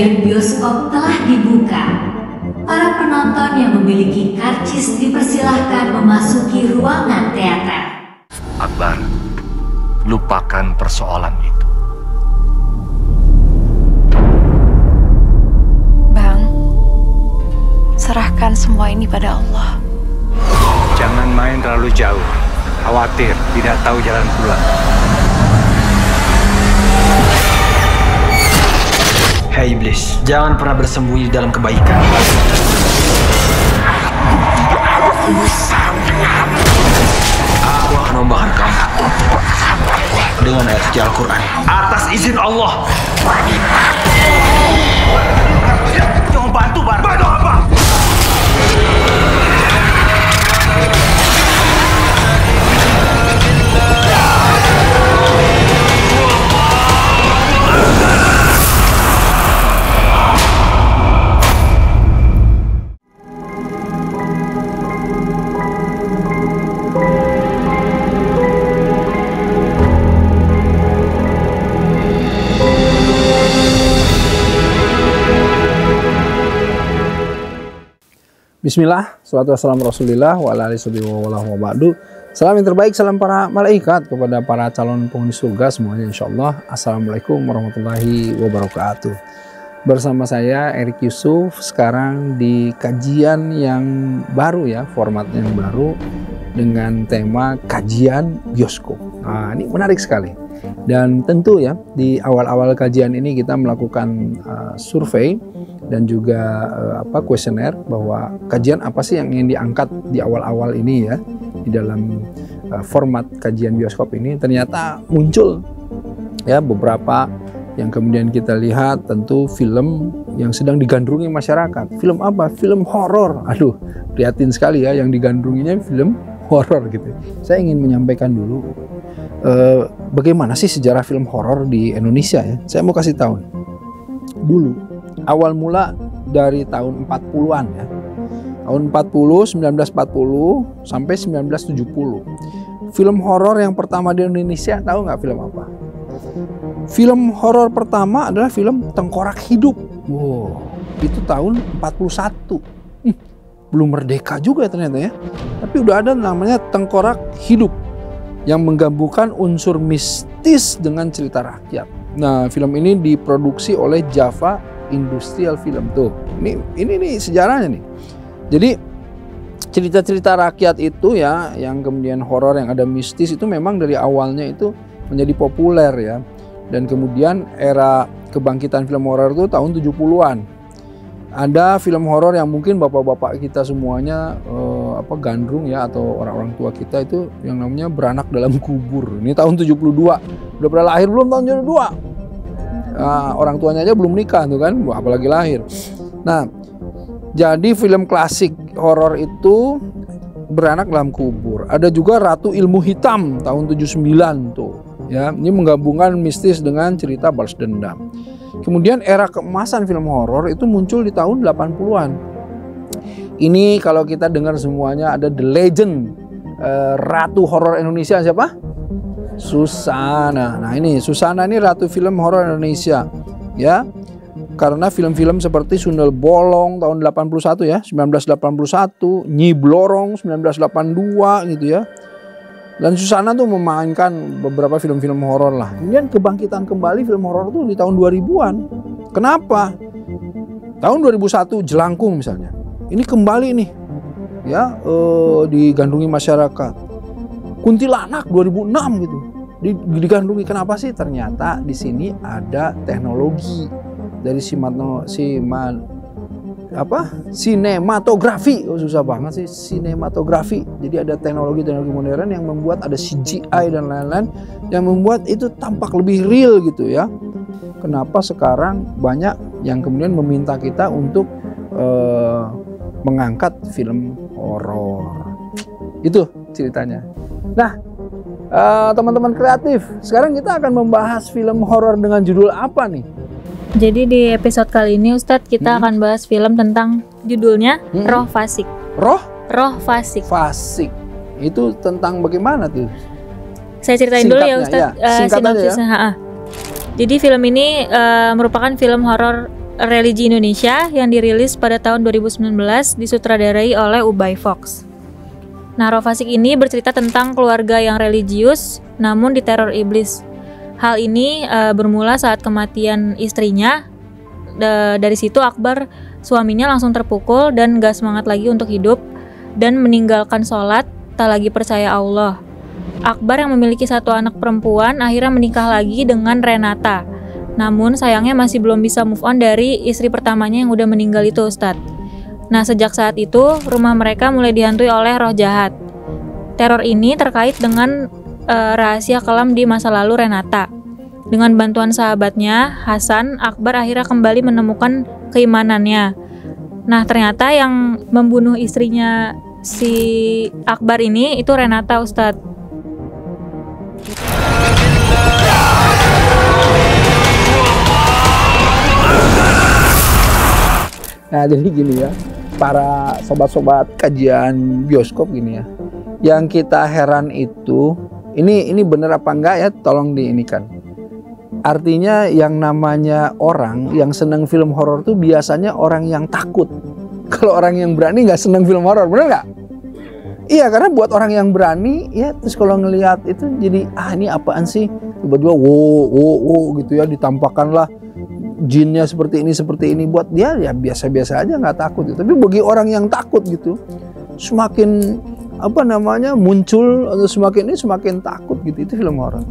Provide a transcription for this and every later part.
kajian bioskop telah dibuka. Para penonton yang memiliki karcis dipersilahkan memasuki ruangan teater. Akbar, lupakan persoalan itu. Bang, serahkan semua ini pada Allah. Jangan main terlalu jauh. Khawatir tidak tahu jalan pulang. Hei iblis, jangan pernah bersembunyi di dalam kebaikan. Aku akan membakar kamu dengan ayat suci Al-Quran atas izin Allah. Jangan bantu, Bar. Bantu apa? Bismillah, salatu wassalamu rasulillah wa ala alihi wa ba'du. Salam yang terbaik, salam para malaikat kepada para calon penghuni surga semuanya insyaallah. Assalamualaikum warahmatullahi wabarakatuh. Bersama saya Erik Yusuf, sekarang di kajian yang baru ya, formatnya yang baru dengan tema kajian bioskop. Nah, ini menarik sekali. Dan tentu ya, di awal-awal kajian ini kita melakukan survei dan juga kuesioner bahwa kajian apa sih yang ingin diangkat di awal-awal ini ya, di dalam format kajian bioskop ini. Ternyata muncul ya beberapa yang kemudian kita lihat, tentu film yang sedang digandrungi masyarakat. Film apa? Film horor. Aduh, prihatin sekali ya, yang digandrunginya film horor gitu. Saya ingin menyampaikan dulu bagaimana sih sejarah film horor di Indonesia ya. Saya mau kasih tahu dulu awal mula dari tahun 40-an ya. Tahun 1940 sampai 1970. Film horor yang pertama di Indonesia, tahu nggak film apa? Film horor pertama adalah film Tengkorak Hidup. Wow, itu tahun 41. Belum merdeka juga ternyata ya. Tapi udah ada namanya Tengkorak Hidup yang menggabungkan unsur mistis dengan cerita rakyat. Nah, film ini diproduksi oleh Java Industrial Film tuh. Ini sejarahnya nih. Jadi cerita-cerita rakyat itu ya, yang kemudian horor yang ada mistis itu memang dari awalnya itu menjadi populer ya. Dan kemudian era kebangkitan film horor itu tahun 70-an. Ada film horor yang mungkin bapak-bapak kita semuanya gandrung ya, atau orang-orang tua kita itu yang namanya Beranak Dalam Kubur. Ini tahun 72. Udah pernah lahir belum tahun 72? Orang tuanya aja belum nikah tuh kan, apalagi lahir. Nah, jadi film klasik horor itu Beranak Dalam Kubur. Ada juga Ratu Ilmu Hitam tahun 79 tuh. Ya, ini menggabungkan mistis dengan cerita balas dendam. Kemudian era keemasan film horor itu muncul di tahun 80-an. Ini kalau kita dengar semuanya ada The Legend, Ratu Horor Indonesia siapa? Susana. Nah, ini Susana ini Ratu Film Horor Indonesia. Ya. Karena film-film seperti Sundel Bolong tahun 81 ya, 1981, Nyi Blorong 1982 gitu ya. Dan Susana tuh memainkan beberapa film-film horor lah. Kemudian kebangkitan kembali film horor tuh di tahun 2000-an. Kenapa? Tahun 2001 Jelangkung misalnya. Ini kembali nih ya, digandrungi masyarakat. Kuntilanak 2006 gitu. Digandrungi. Kenapa sih? Ternyata di sini ada teknologi dari sinematografi. Susah banget sih, sinematografi. Jadi ada teknologi modern yang membuat ada CGI dan lain-lain yang membuat itu tampak lebih real gitu ya. Kenapa sekarang banyak yang kemudian meminta kita untuk mengangkat film horor. Itu ceritanya. Nah, teman-teman kreatif, sekarang kita akan membahas film horor dengan judul apa nih? Jadi di episode kali ini Ustadz kita akan bahas film tentang judulnya Roh Fasik. Roh Fasik. Fasik. Itu tentang bagaimana tuh? Saya ceritain dulu ya Ustadz, sinopsisnya. Ya. Jadi film ini merupakan film horor religi Indonesia yang dirilis pada tahun 2019 disutradarai oleh Ubay Fox. Nah, Roh Fasik ini bercerita tentang keluarga yang religius namun diteror iblis. Hal ini bermula saat kematian istrinya. Dari situ Akbar, suaminya, langsung terpukul dan gak semangat lagi untuk hidup dan meninggalkan sholat, tak lagi percaya Allah. Akbar yang memiliki satu anak perempuan akhirnya menikah lagi dengan Renata. Namun sayangnya masih belum bisa move on dari istri pertamanya yang udah meninggal itu, Ustadz. Nah, sejak saat itu rumah mereka mulai dihantui oleh roh jahat. Teror ini terkait dengan rahasia kelam di masa lalu Renata. Dengan bantuan sahabatnya, Hasan, Akbar akhirnya kembali menemukan keimanannya. Nah, ternyata yang membunuh istrinya si Akbar ini itu Renata, Ustadz. Nah, jadi gini ya, para sobat-sobat kajian bioskop gini ya. Yang kita heran itu, ini bener apa enggak ya, tolong diinikan. Artinya yang namanya orang yang seneng film horor tuh biasanya orang yang takut. Kalau orang yang berani nggak seneng film horor, bener nggak? Iya, karena buat orang yang berani ya, terus kalau ngelihat itu jadi ini apaan sih? Tiba-tiba wow gitu ya, ditampakkanlah jinnya seperti ini, buat dia ya biasa-biasa aja, nggak takut gitu. Tapi bagi orang yang takut gitu, semakin muncul atau semakin takut gitu, itu film horor.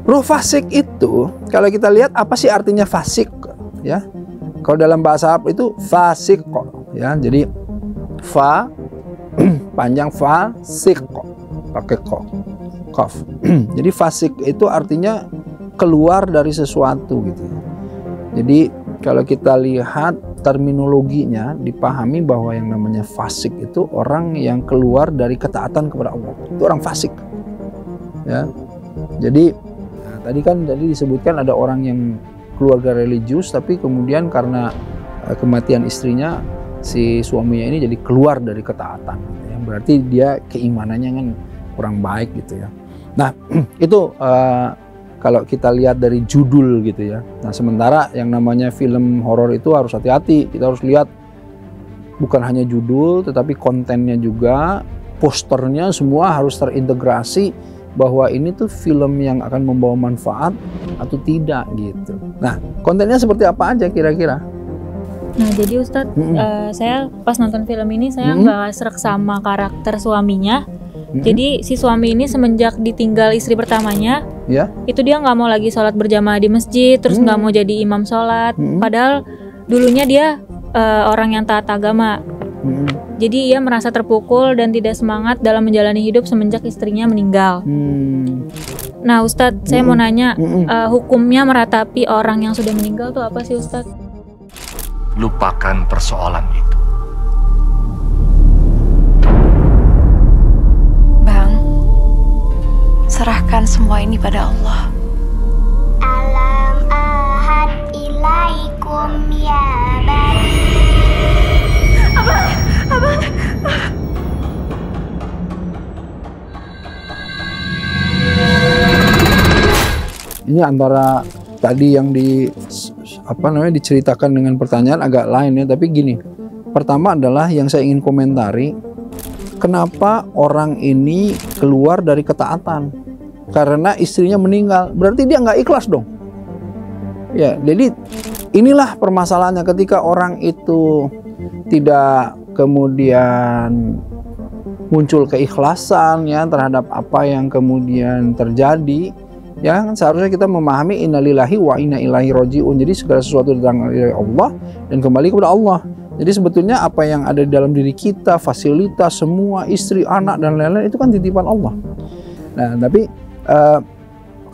Roh fasik itu, kalau kita lihat apa sih artinya fasik ya? Kalau dalam bahasa Arab itu fasik kok ya. Jadi fa panjang fasik kok pakai qaf. Jadi fasik itu artinya keluar dari sesuatu gitu. Jadi kalau kita lihat terminologinya, dipahami bahwa yang namanya fasik itu orang yang keluar dari ketaatan kepada Allah. Itu orang fasik. Ya. Jadi tadi kan disebutkan ada orang yang keluarga religius tapi kemudian karena kematian istrinya, si suaminya ini jadi keluar dari ketaatan. Ya, berarti dia keimanannya kan kurang baik gitu ya. Nah, itu kalau kita lihat dari judul gitu ya. Nah, sementara yang namanya film horor itu harus hati-hati. Kita harus lihat bukan hanya judul tetapi kontennya juga, posternya semua harus terintegrasi bahwa ini tuh film yang akan membawa manfaat atau tidak gitu. Nah, kontennya seperti apa aja kira-kira? Nah, jadi Ustadz, saya pas nonton film ini saya nggak srek sama karakter suaminya. Jadi si suami ini semenjak ditinggal istri pertamanya, itu dia nggak mau lagi sholat berjamaah di masjid, terus nggak mau jadi imam sholat. Padahal dulunya dia orang yang taat agama. Jadi ia merasa terpukul dan tidak semangat dalam menjalani hidup semenjak istrinya meninggal. Nah, Ustadz, saya mau nanya, hukumnya meratapi orang yang sudah meninggal tuh apa sih, Ustadz? Lupakan persoalan itu. Bang, serahkan semua ini pada Allah. Alam ahad ilaikum ya bani. Abang. Ini antara tadi yang diceritakan dengan pertanyaan agak lain ya, tapi gini. Pertama adalah yang saya ingin komentari, kenapa orang ini keluar dari ketaatan? Karena istrinya meninggal, berarti dia nggak ikhlas dong. Ya, jadi inilah permasalahannya ketika orang itu tidak kemudian muncul keikhlasan ya terhadap apa yang kemudian terjadi. Ya, seharusnya kita memahami innalillahi wa inna ilaihi rajiun. Jadi segala sesuatu datang dari Allah dan kembali kepada Allah. Jadi sebetulnya apa yang ada di dalam diri kita, fasilitas, semua, istri, anak dan lain-lain itu kan titipan Allah. Nah, tapi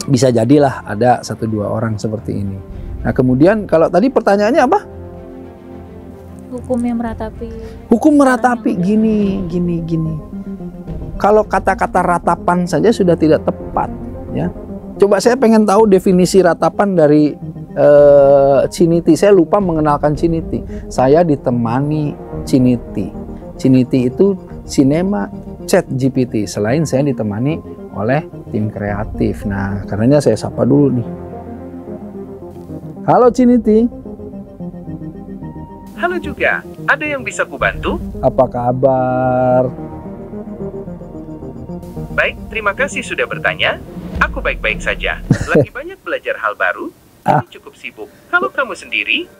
bisa jadilah ada 1-2 orang seperti ini. Nah, kemudian kalau tadi pertanyaannya apa? Hukumnya meratapi. Hukum meratapi gini. Kalau kata-kata ratapan saja sudah tidak tepat ya. Coba saya pengen tahu definisi ratapan dari Ciniti. Saya lupa mengenalkan Ciniti. Saya ditemani Ciniti. Ciniti itu Cinema Chat GPT. Selain saya ditemani oleh tim kreatif. Nah, karenanya saya sapa dulu nih. Halo Ciniti. Halo juga, ada yang bisa kubantu? Apa kabar? Baik, terima kasih sudah bertanya. Aku baik-baik saja. Lagi banyak belajar hal baru. Ini cukup sibuk. Kalau kamu sendiri?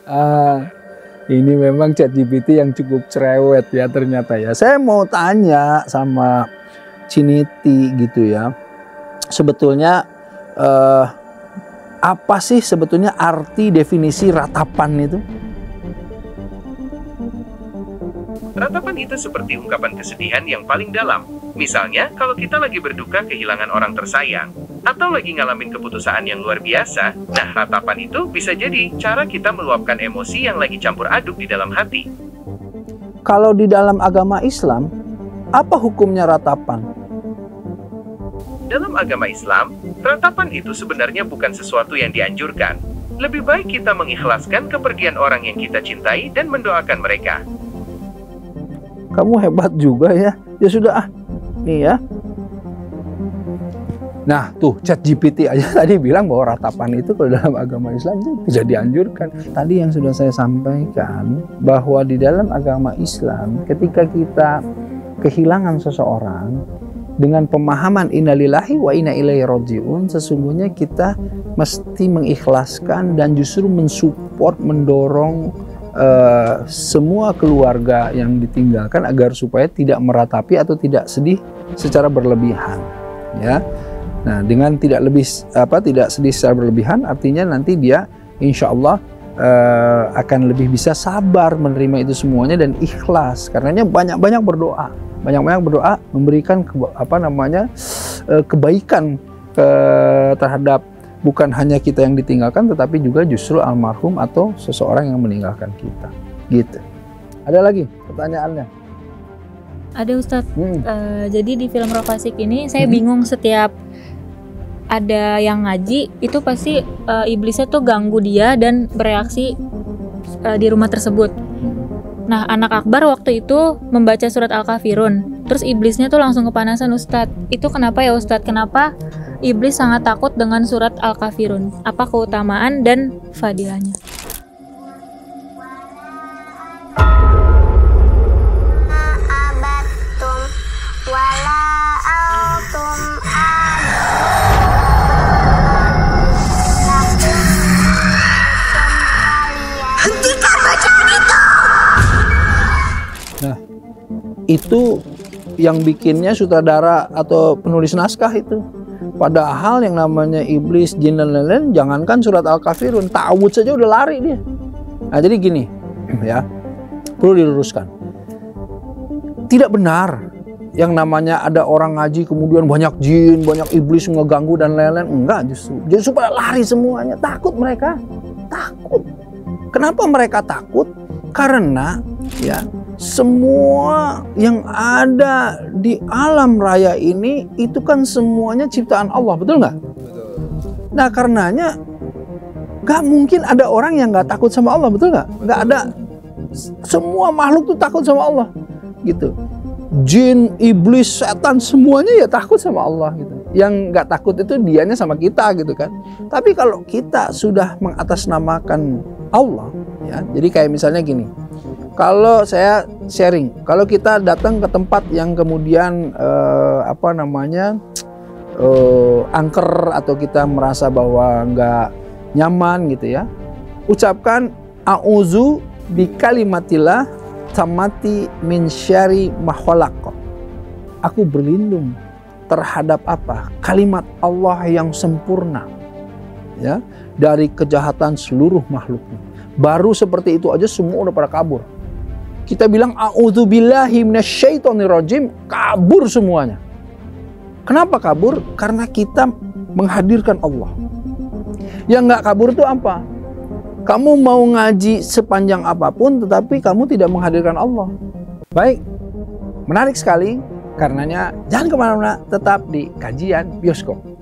Ini memang ChatGPT yang cukup cerewet ya ternyata ya. Saya mau tanya sama Ciniti gitu ya. Sebetulnya apa sih sebetulnya arti definisi ratapan itu? Ratapan itu seperti ungkapan kesedihan yang paling dalam. Misalnya, kalau kita lagi berduka kehilangan orang tersayang, atau lagi ngalamin keputusaan yang luar biasa, nah ratapan itu bisa jadi cara kita meluapkan emosi yang lagi campur aduk di dalam hati. Kalau di dalam agama Islam, apa hukumnya ratapan? Dalam agama Islam, ratapan itu sebenarnya bukan sesuatu yang dianjurkan. Lebih baik kita mengikhlaskan kepergian orang yang kita cintai dan mendoakan mereka. Kamu hebat juga ya. Ya sudah nih ya. Nah tuh ChatGPT aja tadi bilang bahwa ratapan itu kalau dalam agama Islam itu tidak dianjurkan. Tadi yang sudah saya sampaikan bahwa di dalam agama Islam ketika kita kehilangan seseorang dengan pemahaman innalillahi wa inna ilaihi rajiun, sesungguhnya kita mesti mengikhlaskan dan justru mensupport, mendorong semua keluarga yang ditinggalkan agar supaya tidak meratapi atau tidak sedih secara berlebihan ya. Nah, dengan tidak sedih secara berlebihan artinya nanti dia insya Allah akan lebih bisa sabar menerima itu semuanya dan ikhlas, karenanya banyak-banyak berdoa, memberikan kebaikan terhadap bukan hanya kita yang ditinggalkan, tetapi juga justru almarhum atau seseorang yang meninggalkan kita. Gitu. Ada lagi pertanyaannya? Ada Ustadz. Jadi di film Rofasik ini saya bingung, setiap ada yang ngaji itu pasti iblisnya tuh ganggu dia dan bereaksi di rumah tersebut. Nah, anak Akbar waktu itu membaca surat Al-Kafirun, terus iblisnya tuh langsung kepanasan Ustadz. Itu kenapa ya Ustadz? Kenapa iblis sangat takut dengan surat Al-Kafirun? Apa keutamaan dan fadilahnya? Hentikan bacaan itu! Nah, itu yang bikinnya sutradara atau penulis naskah itu. Padahal yang namanya iblis, jin dan lain-lain, jangankan surat Al-Kafirun, ta'awudz saja udah lari dia. Nah, jadi gini ya, perlu diluruskan. Tidak benar yang namanya ada orang ngaji kemudian banyak jin, banyak iblis ngeganggu dan lain-lain. Enggak, justru pada lari semuanya. Takut mereka, takut. Kenapa mereka takut? Karena ya semua yang ada di alam raya ini itu kan semuanya ciptaan Allah, betul nggak? Nah, karenanya nggak mungkin ada orang yang nggak takut sama Allah, betul nggak? Nggak ada. Semua makhluk tuh takut sama Allah, gitu. Jin, iblis, setan, semuanya ya takut sama Allah, gitu. Yang nggak takut itu dianya sama kita, gitu kan. Tapi kalau kita sudah mengatasnamakan Allah, ya, jadi kayak misalnya gini. Kalau saya sharing, kalau kita datang ke tempat yang kemudian angker atau kita merasa bahwa nggak nyaman gitu ya, ucapkan a'udzu bikalimatillah tammati min syarri ma khalaq. Aku berlindung terhadap apa? Kalimat Allah yang sempurna ya, dari kejahatan seluruh makhluknya. Baru seperti itu aja semua udah pada kabur. Kita bilang a'udzubillahi minasyaitonirrajim, kabur semuanya. Kenapa kabur? Karena kita menghadirkan Allah. Yang nggak kabur itu apa? Kamu mau ngaji sepanjang apapun, tetapi kamu tidak menghadirkan Allah. Baik, menarik sekali. Karenanya jangan kemana-mana, tetap di Kajian Bioskop.